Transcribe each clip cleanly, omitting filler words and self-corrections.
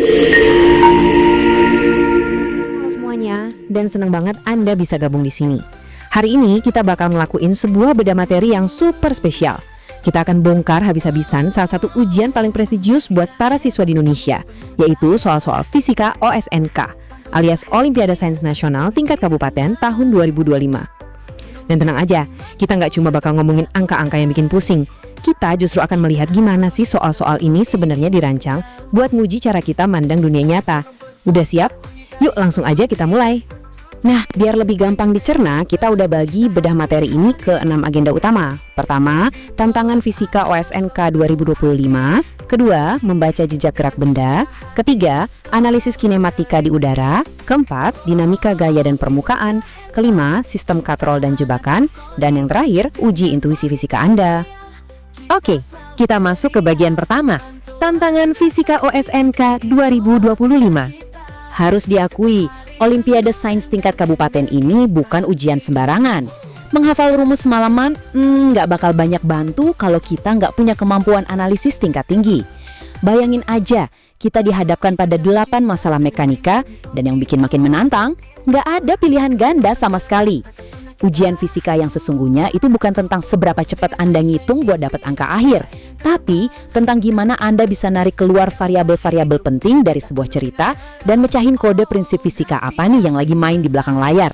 Halo semuanya, dan senang banget Anda bisa gabung di sini. Hari ini kita bakal ngelakuin sebuah bedah materi yang super spesial. Kita akan bongkar habis-habisan salah satu ujian paling prestisius buat para siswa di Indonesia, yaitu soal-soal fisika OSNK, alias Olimpiade Sains Nasional tingkat kabupaten tahun 2025. Dan tenang aja, kita nggak cuma bakal ngomongin angka-angka yang bikin pusing. Kita justru akan melihat gimana sih soal-soal ini sebenarnya dirancang buat nguji cara kita mandang dunia nyata. Udah siap? Yuk langsung aja kita mulai. Nah, biar lebih gampang dicerna, kita udah bagi bedah materi ini ke 6 agenda utama. Pertama, tantangan fisika OSNK 2025. Kedua, membaca jejak gerak benda. Ketiga, analisis kinematika di udara. Keempat, dinamika gaya dan permukaan. Kelima, sistem katrol dan jebakan. Dan yang terakhir, uji intuisi fisika Anda. Oke, kita masuk ke bagian pertama, tantangan fisika OSNK 2025. Harus diakui, Olimpiade Sains tingkat kabupaten ini bukan ujian sembarangan. Menghafal rumus semalaman nggak bakal banyak bantu kalau kita nggak punya kemampuan analisis tingkat tinggi. Bayangin aja, kita dihadapkan pada 8 masalah mekanika, dan yang bikin makin menantang, nggak ada pilihan ganda sama sekali. Ujian fisika yang sesungguhnya itu bukan tentang seberapa cepat Anda ngitung buat dapat angka akhir, tapi tentang gimana Anda bisa narik keluar variabel-variabel penting dari sebuah cerita dan mecahin kode prinsip fisika apa nih yang lagi main di belakang layar.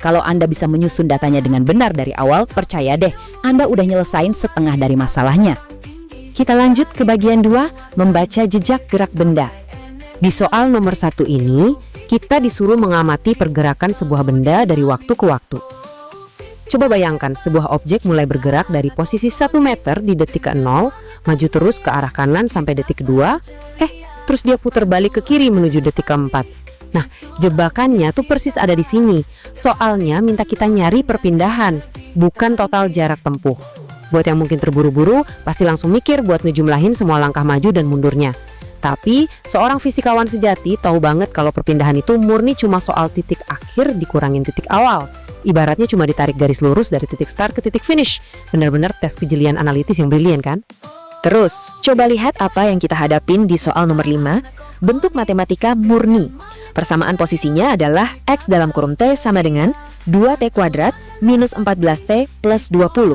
Kalau Anda bisa menyusun datanya dengan benar dari awal, percaya deh, Anda udah nyelesain setengah dari masalahnya. Kita lanjut ke bagian 2, membaca jejak gerak benda. Di soal nomor 1 ini, kita disuruh mengamati pergerakan sebuah benda dari waktu ke waktu. Coba bayangkan sebuah objek mulai bergerak dari posisi 1 meter di detik ke-0, maju terus ke arah kanan sampai detik ke-2, terus dia putar balik ke kiri menuju detik ke-4. Nah, jebakannya tuh persis ada di sini. Soalnya minta kita nyari perpindahan, bukan total jarak tempuh. Buat yang mungkin terburu-buru, pasti langsung mikir buat ngejumlahin semua langkah maju dan mundurnya. Tapi, seorang fisikawan sejati tahu banget kalau perpindahan itu murni cuma soal titik akhir dikurangin titik awal. Ibaratnya cuma ditarik garis lurus dari titik start ke titik finish. Benar-benar tes kejelian analitis yang brilian kan? Terus, coba lihat apa yang kita hadapin di soal nomor 5, bentuk matematika murni. Persamaan posisinya adalah X dalam kurung T sama dengan 2T kuadrat minus 14T plus 20.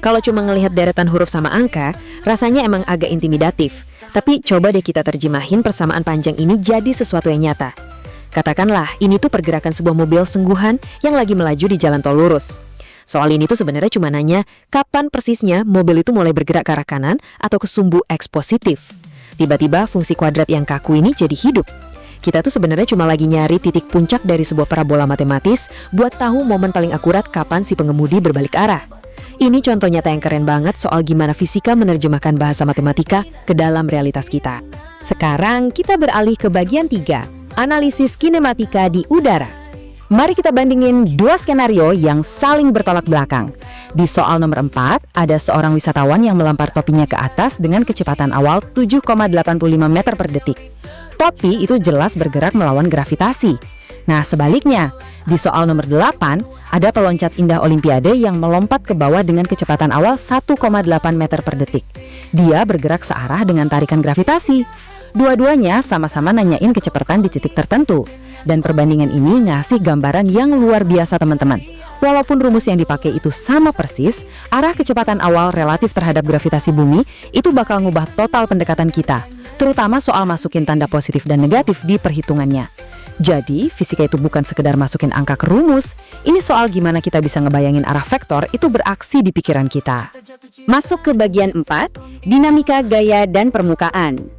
Kalau cuma ngelihat deretan huruf sama angka, rasanya emang agak intimidatif. Tapi coba deh kita terjemahin persamaan panjang ini jadi sesuatu yang nyata. Katakanlah, ini tuh pergerakan sebuah mobil sungguhan yang lagi melaju di jalan tol lurus. Soal ini tuh sebenarnya cuma nanya, kapan persisnya mobil itu mulai bergerak ke arah kanan atau ke sumbu X positif. Tiba-tiba fungsi kuadrat yang kaku ini jadi hidup. Kita tuh sebenarnya cuma lagi nyari titik puncak dari sebuah parabola matematis buat tahu momen paling akurat kapan si pengemudi berbalik arah. Ini contoh nyata yang keren banget soal gimana fisika menerjemahkan bahasa matematika ke dalam realitas kita. Sekarang kita beralih ke bagian 3. Analisis kinematika di udara. Mari kita bandingin 2 skenario yang saling bertolak belakang. Di soal nomor 4, ada seorang wisatawan yang melempar topinya ke atas dengan kecepatan awal 7,85 meter per detik. Topi itu jelas bergerak melawan gravitasi. Nah, sebaliknya, di soal nomor 8, ada peloncat indah Olimpiade yang melompat ke bawah dengan kecepatan awal 1,8 meter per detik. Dia bergerak searah dengan tarikan gravitasi. Dua-duanya sama-sama nanyain kecepatan di titik tertentu. Dan perbandingan ini ngasih gambaran yang luar biasa teman-teman. Walaupun rumus yang dipakai itu sama persis, arah kecepatan awal relatif terhadap gravitasi bumi itu bakal ngubah total pendekatan kita. Terutama soal masukin tanda positif dan negatif di perhitungannya. Jadi, fisika itu bukan sekedar masukin angka ke rumus. Ini soal gimana kita bisa ngebayangin arah vektor itu beraksi di pikiran kita. Masuk ke bagian 4, dinamika gaya dan permukaan.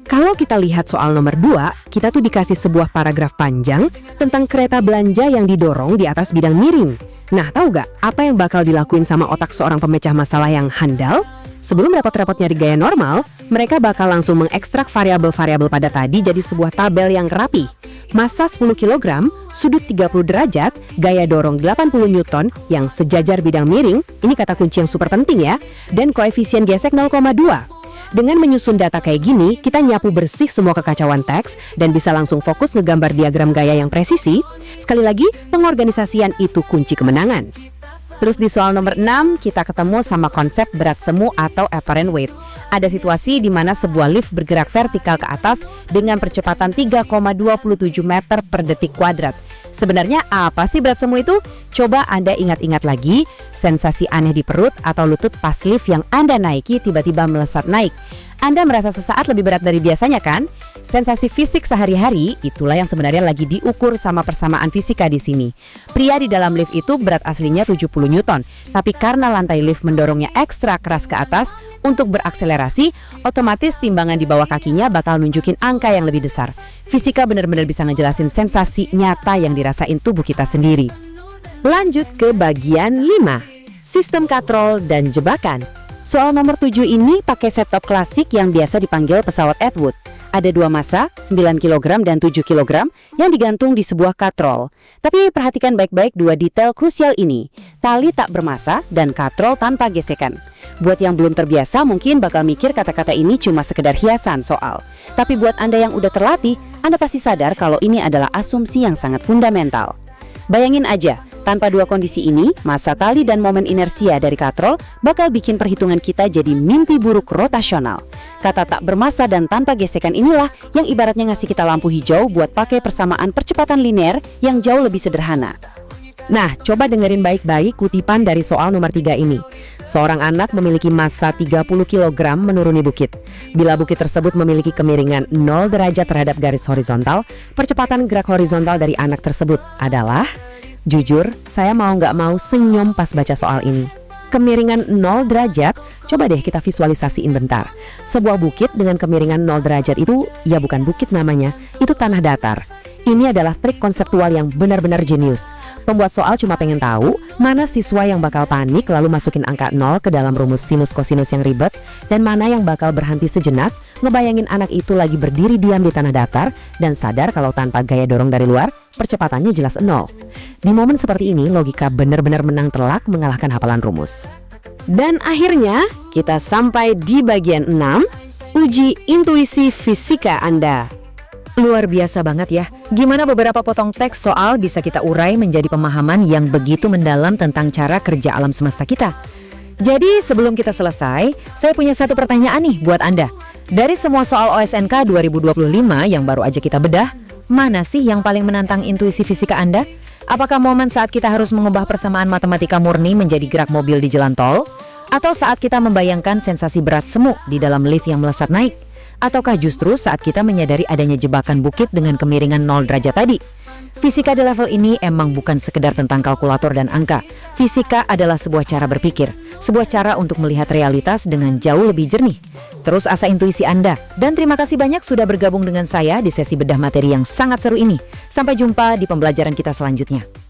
Kalau kita lihat soal nomor 2, kita tuh dikasih sebuah paragraf panjang tentang kereta belanja yang didorong di atas bidang miring. Nah, tahu gak apa yang bakal dilakuin sama otak seorang pemecah masalah yang handal? Sebelum repot-repot nyari gaya normal, mereka bakal langsung mengekstrak variabel-variabel pada tadi jadi sebuah tabel yang rapi. Massa 10 kg, sudut 30 derajat, gaya dorong 80 Newton yang sejajar bidang miring, ini kata kunci yang super penting ya, dan koefisien gesek 0,2. Dengan menyusun data kayak gini, kita nyapu bersih semua kekacauan teks dan bisa langsung fokus ngegambar diagram gaya yang presisi. Sekali lagi, pengorganisasian itu kunci kemenangan. Terus di soal nomor 6, kita ketemu sama konsep berat semu atau apparent weight. Ada situasi di mana sebuah lift bergerak vertikal ke atas dengan percepatan 3,27 meter per detik kuadrat. Sebenarnya apa sih berat semu itu? Coba Anda ingat-ingat lagi, sensasi aneh di perut atau lutut pas lift yang Anda naiki tiba-tiba melesat naik. Anda merasa sesaat lebih berat dari biasanya kan? Sensasi fisik sehari-hari itulah yang sebenarnya lagi diukur sama persamaan fisika di sini. Pria di dalam lift itu berat aslinya 70 Newton, tapi karena lantai lift mendorongnya ekstra keras ke atas untuk berakselerasi, otomatis timbangan di bawah kakinya bakal nunjukin angka yang lebih besar. Fisika benar-benar bisa ngejelasin sensasi nyata yang dirasain tubuh kita sendiri. Lanjut ke bagian 5, sistem katrol dan jebakan. Soal nomor 7 ini pakai setup klasik yang biasa dipanggil pesawat Atwood. Ada dua massa, 9 kg dan 7 kg, yang digantung di sebuah katrol. Tapi perhatikan baik-baik dua detail krusial ini, tali tak bermassa dan katrol tanpa gesekan. Buat yang belum terbiasa mungkin bakal mikir kata-kata ini cuma sekedar hiasan soal. Tapi buat Anda yang udah terlatih, Anda pasti sadar kalau ini adalah asumsi yang sangat fundamental. Bayangin aja, tanpa dua kondisi ini, massa tali dan momen inersia dari katrol bakal bikin perhitungan kita jadi mimpi buruk rotasional. Kata tak bermassa dan tanpa gesekan inilah yang ibaratnya ngasih kita lampu hijau buat pakai persamaan percepatan linear yang jauh lebih sederhana. Nah, coba dengerin baik-baik kutipan dari soal nomor 3 ini. Seorang anak memiliki massa 30 kg menuruni bukit. Bila bukit tersebut memiliki kemiringan 0 derajat terhadap garis horizontal, percepatan gerak horizontal dari anak tersebut adalah... Jujur, saya mau nggak mau senyum pas baca soal ini. Kemiringan 0 derajat, coba deh kita visualisasiin bentar. Sebuah bukit dengan kemiringan 0 derajat itu, ya bukan bukit namanya, itu tanah datar. Ini adalah trik konseptual yang benar-benar jenius. Pembuat soal cuma pengen tahu mana siswa yang bakal panik lalu masukin angka 0 ke dalam rumus sinus kosinus yang ribet, dan mana yang bakal berhenti sejenak, ngebayangin anak itu lagi berdiri diam di tanah datar dan sadar kalau tanpa gaya dorong dari luar, percepatannya jelas 0. Di momen seperti ini, logika benar-benar menang telak mengalahkan hafalan rumus. Dan akhirnya, kita sampai di bagian 6, uji intuisi fisika Anda. Luar biasa banget ya, gimana beberapa potong teks soal bisa kita urai menjadi pemahaman yang begitu mendalam tentang cara kerja alam semesta kita. Jadi sebelum kita selesai, saya punya satu pertanyaan nih buat Anda. Dari semua soal OSNK 2025 yang baru aja kita bedah, mana sih yang paling menantang intuisi fisika Anda? Apakah momen saat kita harus mengubah persamaan matematika murni menjadi gerak mobil di jalan tol? Atau saat kita membayangkan sensasi berat semu di dalam lift yang melesat naik? Ataukah justru saat kita menyadari adanya jebakan bukit dengan kemiringan 0 derajat tadi? Fisika di level ini emang bukan sekedar tentang kalkulator dan angka. Fisika adalah sebuah cara berpikir, sebuah cara untuk melihat realitas dengan jauh lebih jernih. Terus asah intuisi Anda, dan terima kasih banyak sudah bergabung dengan saya di sesi bedah materi yang sangat seru ini. Sampai jumpa di pembelajaran kita selanjutnya.